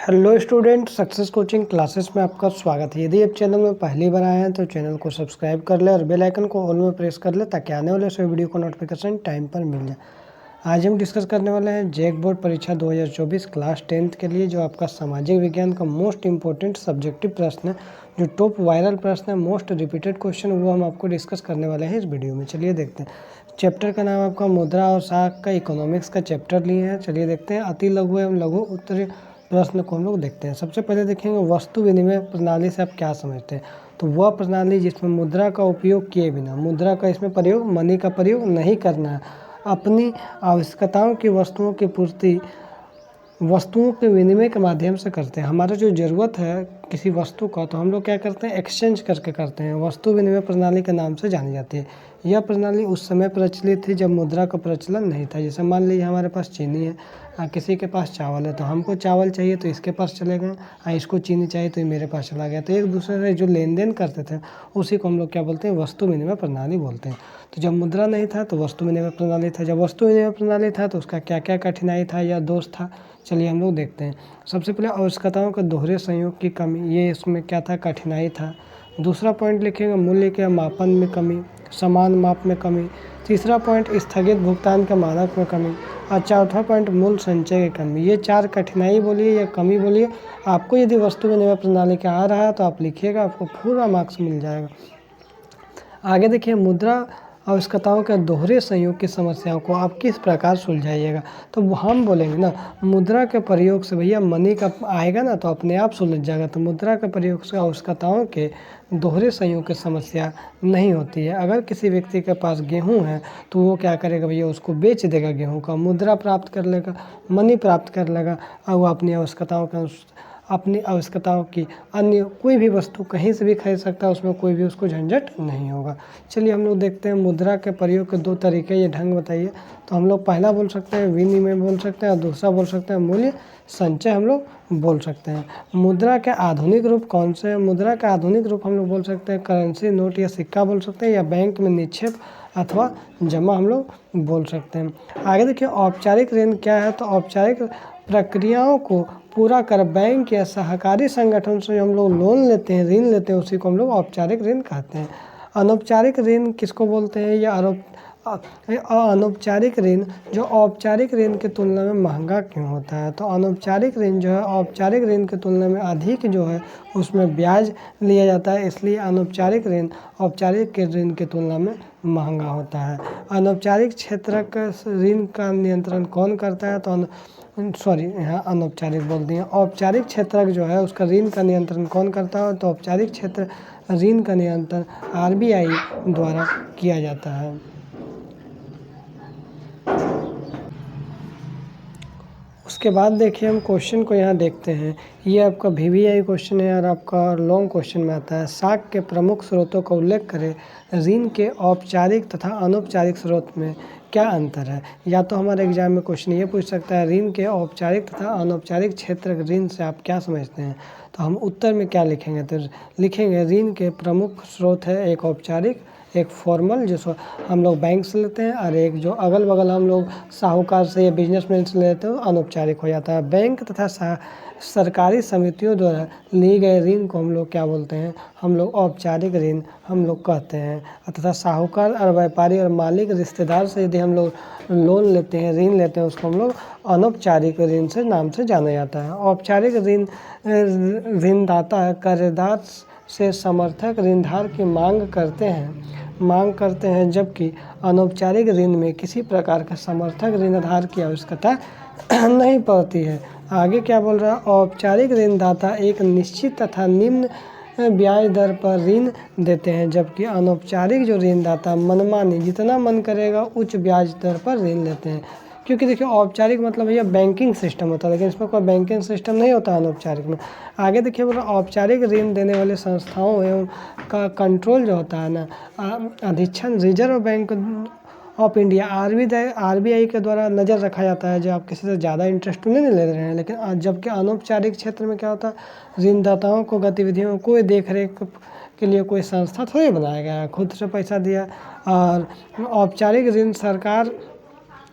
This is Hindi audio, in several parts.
Hello student, success coaching classes में आपका स्वागत है। यदि आप चैनल में पहली बार आए हैं तो चैनल को सब्सक्राइब कर ले और बेल आइकन को ऑल में प्रेस कर ले ताकि आने वाले सभी वीडियो को नोटिफिकेशन टाइम पर मिल जाए। आज हम डिस्कस करने वाले हैं जेक बोर्ड परीक्षा 2024 क्लास 10th के लिए जो आपका सामाजिक विज्ञान का मोस्ट इंपॉर्टेंट सब्जेक्टिव प्रश्न है, जो टॉप वायरल प्रश्न है, मोस्ट रिपीटेड क्वेश्चन, वो हम आपको डिस्कस करने वाले हैं इस वीडियो में। चलिए देखते हैं। चैप्टर का नाम आपका मुद्रा और साख का इकोनॉमिक्स का चैप्टर लिए हैं। चलिए देखते हैं। अति लघु एवं लघु उत्तरीय प्रश्न को हम लोग देखते हैं। सबसे पहले देखेंगे वस्तु विनिमय प्रणाली से आप क्या समझते हैं। तो वह प्रणाली जिसमें मुद्रा का उपयोग किए बिना, मुद्रा का इसमें प्रयोग, मनी का प्रयोग नहीं करना है, अपनी आवश्यकताओं की वस्तुओं की पूर्ति वस्तुओं के विनिमय के माध्यम से करते हैं। हमारा जो ज़रूरत है किसी वस्तु का, तो हम लोग क्या करते हैं, एक्सचेंज करके करते हैं। वस्तु विनिमय प्रणाली के नाम से जानी जाती है। यह प्रणाली उस समय प्रचलित थी जब मुद्रा का प्रचलन नहीं था। जैसे मान लीजिए हमारे पास चीनी है, किसी के पास चावल है, तो हमको चावल चाहिए तो इसके पास चले गए, इसको चीनी चाहिए तो मेरे पास चला गया। तो एक दूसरे से जो लेन देन करते थे उसी को हम लोग क्या बोलते हैं, वस्तु विनिमय प्रणाली बोलते हैं। तो जब मुद्रा नहीं था तो वस्तु विनिमय प्रणाली था। जब वस्तु विनिमय प्रणाली था तो उसका क्या क्या कठिनाई था या दोष था, चलिए हम लोग देखते हैं। सबसे पहले आवश्यकताओं के दोहरे संयोग की कमी, ये इसमें क्या था, कठिनाई था। दूसरा पॉइंट लिखेंगे मूल्य के मापन में कमी, समान माप में कमी। तीसरा पॉइंट स्थगित भुगतान के मानक में कमी। और चौथा पॉइंट मूल संचय की कमी। ये चार कठिनाई बोलिए या कमी बोलिए, आपको यदि वस्तु विनिमय प्रणाली का आ रहा है तो आप लिखिएगा, आपको पूरा मार्क्स मिल जाएगा। आगे देखिए, मुद्रा आवश्यकताओं के दोहरे संयोग की समस्याओं को आप किस प्रकार सुलझाइएगा। तो हम बोलेंगे ना, मुद्रा के प्रयोग से भैया मनी का आएगा ना तो अपने आप सुलझ जाएगा। तो मुद्रा के प्रयोग से आवश्यकताओं के दोहरे संयोग की समस्या नहीं होती है। अगर किसी व्यक्ति के पास गेहूं है तो वो क्या करेगा भैया, उसको बेच देगा गेहूं का, मुद्रा प्राप्त कर लेगा, मनी प्राप्त कर लेगा, और वो अपनी आवश्यकताओं की अन्य कोई भी वस्तु कहीं से भी खरीद सकता है, उसमें कोई भी उसको झंझट नहीं होगा। चलिए हम लोग देखते हैं मुद्रा के प्रयोग के दो तरीके, ये ढंग बताइए। तो हम लोग पहला बोल सकते हैं विनिमय बोल सकते हैं, और दूसरा बोल सकते हैं मूल्य संचय हम लोग बोल सकते हैं। मुद्रा के आधुनिक रूप कौन से हैं। मुद्रा का आधुनिक रूप हम लोग बोल सकते हैं करेंसी, नोट या सिक्का बोल सकते हैं, या बैंक में निक्षेप अथवा जमा हम लोग बोल सकते हैं। आगे देखिए, औपचारिक ऋण क्या है। तो औपचारिक प्रक्रियाओं को पूरा कर बैंक या सहकारी संगठन से हम लोग लोन लेते हैं, ऋण लेते हैं, उसी को हम लोग औपचारिक ऋण कहते हैं। अनौपचारिक ऋण किसको बोलते हैं, या अनौपचारिक ऋण जो औपचारिक ऋण की तुलना में महंगा क्यों होता है। तो अनौपचारिक ऋण जो है औपचारिक ऋण की तुलना में अधिक जो है उसमें ब्याज लिया जाता है, इसलिए अनौपचारिक ऋण औपचारिक के ऋण की तुलना में महंगा होता है। अनौपचारिक क्षेत्र का ऋण का नियंत्रण कौन करता है। तो यहाँ अनौपचारिक बोल दिए। औपचारिक क्षेत्र जो है उसका ऋण का नियंत्रण कौन करता है। तो औपचारिक क्षेत्र ऋण का नियंत्रण RBI द्वारा किया जाता है। उसके बाद देखिए हम क्वेश्चन को यहाँ देखते हैं। ये आपका VVI क्वेश्चन है और आपका लॉन्ग क्वेश्चन में आता है। साख के प्रमुख स्रोतों का उल्लेख करें। ऋण के औपचारिक तथा अनौपचारिक स्रोत में क्या अंतर है। या तो हमारे एग्जाम में क्वेश्चन ये पूछ सकता है, ऋण के औपचारिक तथा अनौपचारिक क्षेत्र ऋण से आप क्या समझते हैं। तो हम उत्तर में क्या लिखेंगे, तो लिखेंगे ऋण के प्रमुख स्रोत है एक औपचारिक, एक फॉर्मल जो हम लोग बैंक से लेते हैं, और एक जो अगल बगल हम लोग साहूकार से या बिजनेसमैन से लेते हैं अनौपचारिक हो जाता है। बैंक तथा सरकारी समितियों द्वारा लिए गए ऋण को हम लोग क्या बोलते हैं, हम लोग औपचारिक ऋण हम लोग कहते हैं। तथा साहूकार और व्यापारी और मालिक रिश्तेदार से यदि हम लोग लोन लेते हैं, ऋण लेते हैं, उसको हम लोग अनौपचारिक ऋण से नाम से जाना जाता है। औपचारिक ऋणदाता कर्जदार से समर्थक ऋणधार की मांग करते हैं, जबकि अनौपचारिक ऋण में किसी प्रकार का समर्थक ऋणधार की आवश्यकता नहीं पड़ती है। आगे क्या बोल रहा है, औपचारिक ऋणदाता एक निश्चित तथा निम्न ब्याज दर पर ऋण देते हैं, जबकि अनौपचारिक जो ऋणदाता मनमानी जितना मन करेगा उच्च ब्याज दर पर ऋण लेते हैं। क्योंकि देखिए औपचारिक मतलब भैया बैंकिंग सिस्टम होता है, लेकिन इसमें कोई बैंकिंग सिस्टम नहीं होता अनौपचारिक में। आगे देखिए बोला औपचारिक ऋण देने वाले संस्थाओं एवं का कंट्रोल जो होता है ना, अधीक्षण reserve bank of India RBI के द्वारा नज़र रखा जाता है। जो आप किसी से ज़्यादा इंटरेस्ट नहीं ले रहे हैं, लेकिन जबकि अनौपचारिक क्षेत्र में क्या होता है, ऋणदाताओं को गतिविधियों में कोई देख रेख के लिए कोई संस्था थोड़ी बनाया गया है, खुद से पैसा दिया। और औपचारिक ऋण सरकार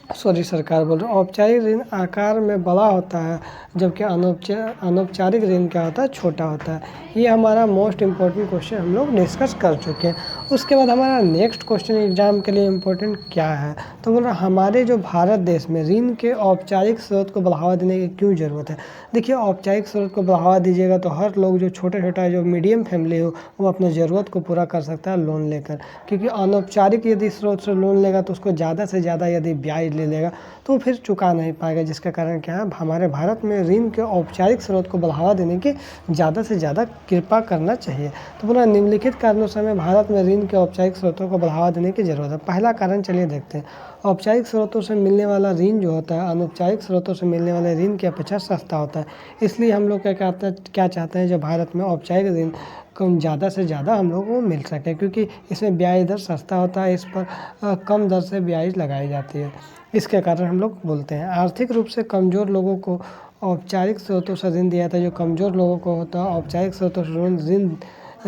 सरकार बोल रहे हैं औपचारिक ऋण आकार में बड़ा होता है जबकि अनौपचारिक ऋण क्या होता है, छोटा होता है। ये हमारा मोस्ट इम्पोर्टेंट क्वेश्चन हम लोग डिस्कस कर चुके हैं। उसके बाद हमारा नेक्स्ट क्वेश्चन एग्जाम के लिए इम्पोर्टेंट क्या है, तो बोल रहा हमारे जो भारत देश में ऋण के औपचारिक स्रोत को बढ़ावा देने की क्यों ज़रूरत है। देखिए औपचारिक स्रोत को बढ़ावा दीजिएगा तो हर लोग जो छोटा जो मीडियम फैमिली हो वो अपने ज़रूरत को पूरा कर सकता है लोन लेकर, क्योंकि अनौपचारिक यदि स्रोत से लोन लेगा तो उसको ज़्यादा से ज़्यादा यदि ब्याज ले लेगा तो फिर चुका नहीं पाएगा, जिसका कारण क्या है, हमारे भारत में ऋण के औपचारिक स्रोत को बढ़ावा देने की ज़्यादा से ज़्यादा कृपा करना चाहिए। तो बोला निम्नलिखित कारणों से हमें भारत में ऋण के औपचारिक स्रोतों को बढ़ावा देने की ज़रूरत है। पहला कारण चलिए देखते हैं। औपचारिक स्रोतों से मिलने वाला ऋण जो होता है अनौपचारिक स्रोतों से मिलने वाले ऋण की अपेक्षा सस्ता होता है, इसलिए हम लोग क्या चाहते हैं, जो भारत में औपचारिक ऋण कम ज़्यादा से ज़्यादा हम लोगों को मिल सके, क्योंकि इसमें ब्याज दर सस्ता होता है, इस पर कम दर से ब्याज लगाई जाती है। इसके कारण हम लोग बोलते हैं आर्थिक रूप से कमज़ोर लोगों को औपचारिक स्रोतों से ऋण दिया जाता है। जो कमज़ोर लोगों को होता है औपचारिक स्रोतों से ऋण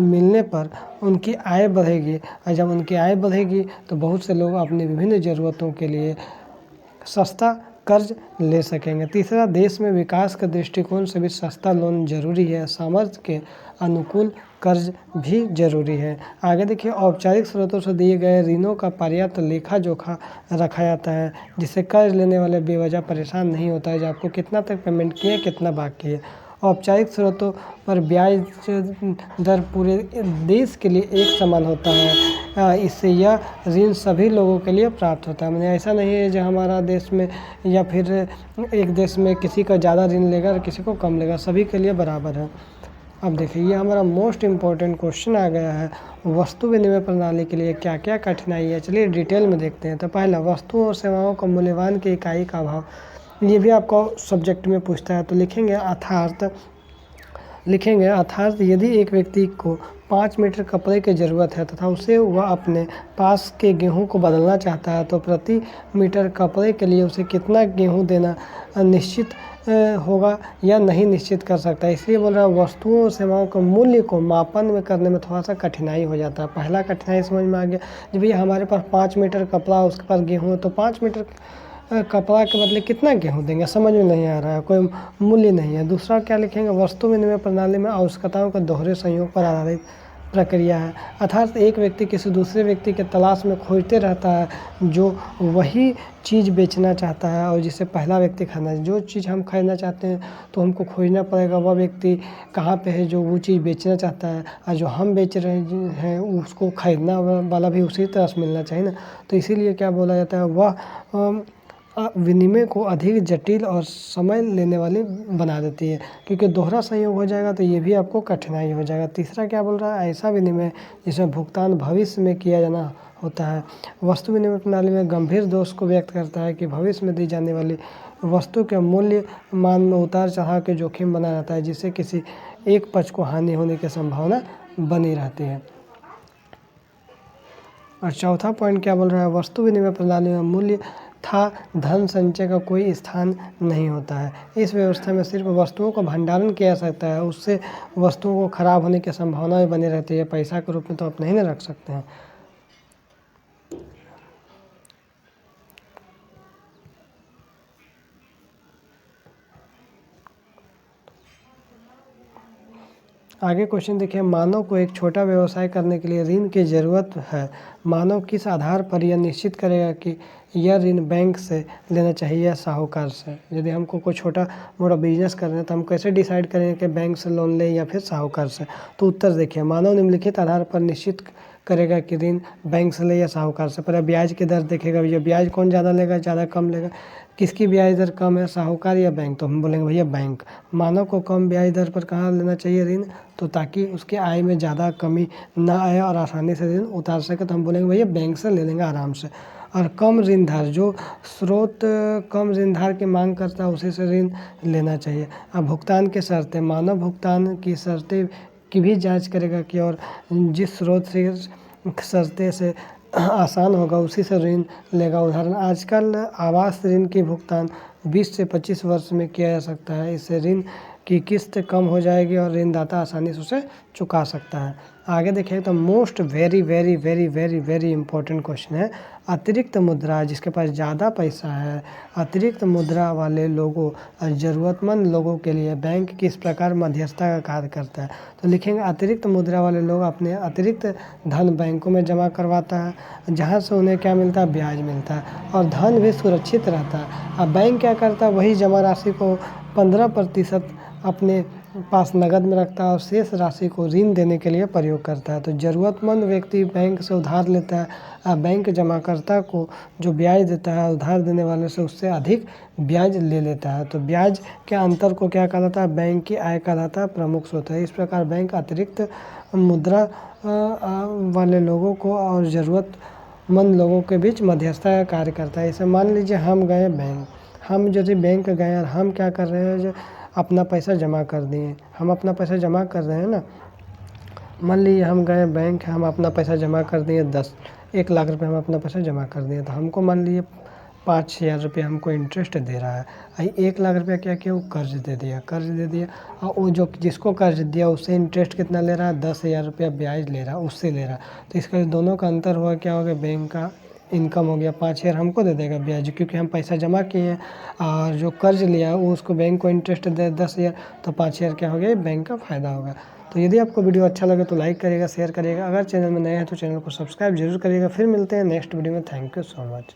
मिलने पर उनकी आय बढ़ेगी, और जब उनकी आय बढ़ेगी तो बहुत से लोग अपनी विभिन्न ज़रूरतों के लिए सस्ता कर्ज ले सकेंगे। तीसरा, देश में विकास के दृष्टिकोण से भी सस्ता लोन जरूरी है, सामर्थ्य के अनुकूल कर्ज भी जरूरी है। आगे देखिए, औपचारिक स्रोतों से दिए गए ऋणों का पर्याप्त लेखा जोखा रखा जाता है, जिससे कर्ज लेने वाले बेवजह परेशान नहीं होता है, जो आपको कितना तक पेमेंट किए कितना बाकी है। औपचारिक स्रोतों पर ब्याज दर पूरे देश के लिए एक समान होता है, इससे यह ऋण सभी लोगों के लिए प्राप्त होता है। मैंने ऐसा नहीं है जो हमारा देश में या फिर एक देश में किसी का ज़्यादा ऋण लेगा और किसी को कम लेगा, सभी के लिए बराबर है। अब देखिए, ये हमारा मोस्ट इम्पॉर्टेंट क्वेश्चन आ गया है, वस्तु विनिमय प्रणाली के लिए क्या क्या कठिनाई है। चलिए डिटेल में देखते हैं। तो पहला, वस्तुओं और सेवाओं का मूल्यवान की इकाई का अभाव, ये भी आपको सब्जेक्ट में पूछता है। तो लिखेंगे अर्थात यदि एक व्यक्ति को 5 मीटर कपड़े की ज़रूरत है तथा उसे वह अपने पास के गेहूं को बदलना चाहता है, तो प्रति मीटर कपड़े के लिए उसे कितना गेहूं देना निश्चित होगा या नहीं निश्चित कर सकता है। इसलिए बोल रहा है वस्तुओं और सेवाओं के मूल्य को मापन में करने में थोड़ा सा कठिनाई हो जाता है। पहला कठिनाई समझ में आ गया, जब भैया हमारे पास 5 मीटर कपड़ा उसके पास गेहूँ है, तो 5 मीटर कपड़ा के बदले कितना गेहूँ देंगे, समझ में नहीं आ रहा है, कोई मूल्य नहीं है। दूसरा क्या लिखेंगे, वस्तु विनिमय प्रणाली में आवश्यकताओं का दोहरे संयोग पर आधारित प्रक्रिया है। अर्थात एक व्यक्ति किसी दूसरे व्यक्ति के तलाश में खोजते रहता है जो वही चीज़ बेचना चाहता है और जिसे पहला व्यक्ति खरीदना है। जो चीज़ हम खरीदना चाहते हैं तो हमको खोजना पड़ेगा वह व्यक्ति कहाँ पे है जो वो चीज़ बेचना चाहता है, और जो हम बेच रहे हैं उसको खरीदना वाला भी उसी तरह से मिलना चाहिए ना। तो इसीलिए क्या बोला जाता है, वह विनिमय को अधिक जटिल और समय लेने वाली बना देती है, क्योंकि दोहरा संयोग हो जाएगा तो ये भी आपको कठिनाई हो जाएगा। तीसरा क्या बोल रहा है, ऐसा विनिमय जिसमें भुगतान भविष्य में किया जाना होता है। वस्तु विनिमय प्रणाली में गंभीर दोष को व्यक्त करता है कि भविष्य में दी जाने वाली वस्तु के मूल्य मान में उतार चढ़ाव के जोखिम बना रहता है, जिससे किसी एक पक्ष को हानि होने की संभावना बनी रहती है। और चौथा पॉइंट क्या बोल रहा है, वस्तु विनिमय प्रणाली में मूल्य था धन संचय का कोई स्थान नहीं होता है। इस व्यवस्था में सिर्फ वस्तुओं का भंडारण किया जा सकता है, उससे वस्तुओं को खराब होने की संभावना भी बनी रहती है। पैसा के रूप में तो आप नहीं ना रख सकते हैं। आगे क्वेश्चन देखिए, मानव को एक छोटा व्यवसाय करने के लिए ऋण की ज़रूरत है। मानव किस आधार पर यह निश्चित करेगा कि यह ऋण बैंक से लेना चाहिए या साहूकार से। यदि हमको कोई छोटा मोटा बिजनेस करना है तो हम कैसे डिसाइड करेंगे कि बैंक से लोन लें या फिर साहूकार से। तो उत्तर देखिए, मानव निम्नलिखित आधार पर निश्चित करेगा कि ऋण बैंक से ले या साहूकार से। पहले ब्याज की दर देखेगा, भैया ब्याज कौन ज़्यादा लेगा, ज़्यादा कम लेगा, किसकी ब्याज दर कम है, साहूकार या बैंक। तो हम बोलेंगे भैया बैंक। मानव को कम ब्याज दर पर कहाँ लेना चाहिए ऋण, तो ताकि उसके आय में ज़्यादा कमी ना आए और आसानी से ऋण उतार सके, तो हम बोलेंगे भैया बैंक से ले लेंगे आराम से। और कम ऋणधार, जो स्रोत कम ऋणधार की मांग करता है उसी से ऋण लेना चाहिए। अब भुगतान की शर्तें, मानव भुगतान की शर्तें की भी जांच करेगा कि और जिस स्रोत से शर्तें से आसान होगा उसी से ऋण लेगा। उदाहरण, आजकल आवास ऋण की भुगतान 20 से 25 वर्ष में किया जा सकता है। इससे ऋण की किस्त कम हो जाएगी और ऋणदाता आसानी से उसे चुका सकता है। आगे देखिए तो most very very very very very important question है, अतिरिक्त मुद्रा, जिसके पास ज़्यादा पैसा है, अतिरिक्त मुद्रा वाले लोगों और ज़रूरतमंद लोगों के लिए बैंक किस प्रकार मध्यस्थता का कार्य करता है। तो लिखेंगे अतिरिक्त मुद्रा वाले लोग अपने अतिरिक्त धन बैंकों में जमा करवाता है, जहाँ से उन्हें क्या मिलता है, ब्याज मिलता है और धन भी सुरक्षित रहता है। अब बैंक क्या करता है, वही जमा राशि को 15% अपने पास नगद में रखता है और शेष राशि को ऋण देने के लिए प्रयोग करता है। तो ज़रूरतमंद व्यक्ति बैंक से उधार लेता है, बैंक जमाकर्ता को जो ब्याज देता है उधार देने वाले से उससे अधिक ब्याज ले लेता है। तो ब्याज के अंतर को क्या कहलाता है, बैंक की आय कहलाता है, प्रमुख स्रोत है। इस प्रकार बैंक अतिरिक्त मुद्रा वाले लोगों को और ज़रूरतमंद लोगों के बीच मध्यस्थता का कार्य करता है। इसे मान लीजिए हम गए बैंक, हम यदि बैंक गए और हम क्या कर रहे हैं, जो अपना पैसा जमा कर दिए, हम अपना पैसा जमा कर रहे हैं ना, मान लीजिए हम गए बैंक, हम अपना पैसा जमा कर दिए 1 लाख रुपए हम अपना पैसा जमा कर दिए, तो हमको मान लीजिए 5,000 रुपये हमको इंटरेस्ट दे रहा है। 1 लाख रुपया क्या किया, वो कर्ज दे दिया और वो जो जिसको कर्ज दिया उससे इंटरेस्ट कितना ले रहा है, 10,000 रुपया ब्याज ले रहा है, उससे ले रहा है। तो इसका दोनों का अंतर हुआ, क्या हो गया, बैंक का इनकम हो गया, 5,000 हमको दे देगा ब्याज, क्योंकि हम पैसा जमा किए हैं, और जो कर्ज लिया वो उसको बैंक को इंटरेस्ट दे 10,000, तो 5,000 क्या हो गया, बैंक का फ़ायदा होगा। तो यदि आपको वीडियो अच्छा लगे तो लाइक करिएगा, शेयर करिएगा, अगर चैनल में नए हैं तो चैनल को सब्सक्राइब जरूर करिएगा। फिर मिलते हैं नेक्स्ट वीडियो में। Thank you so much.